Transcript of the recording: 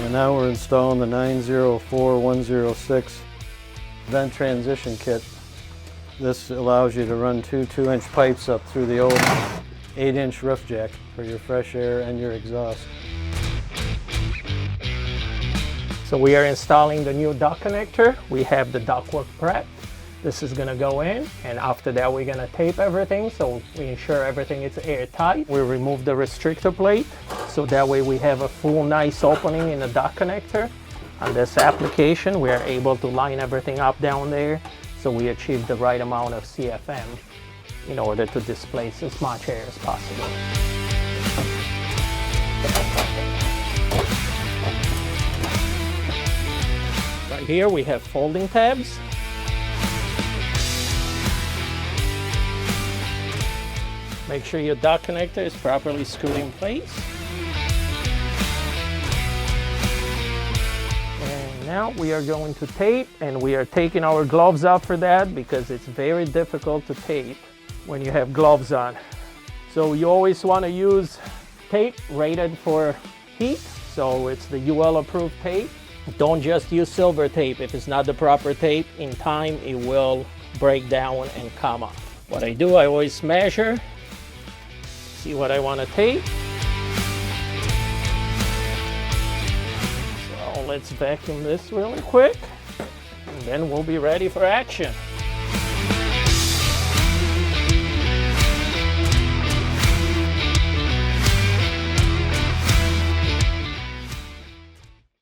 And now we're installing the 904106 vent transition kit. This allows you to run two 2-inch pipes up through the old 8-inch roof jack for your fresh air and your exhaust. So we are installing the new duct connector. We have the ductwork prep. This is gonna go in, and after that we're gonna tape everything so we ensure everything is airtight. We remove the restrictor plate so that way we have a full nice opening in the duct connector. On this application we are able to line everything up down there so we achieve the right amount of CFM in order to displace as much air as possible. Right here we have folding tabs. Make sure your duct connector is properly screwed in place. And now we are going to tape, and we are taking our gloves off for that because it's very difficult to tape when you have gloves on. So you always want to use tape rated for heat, so it's the UL approved tape. Don't just use silver tape. If it's not the proper tape, in time it will break down and come off. What I do, I always measure, see what I want to tape. So let's vacuum this really quick, and then we'll be ready for action.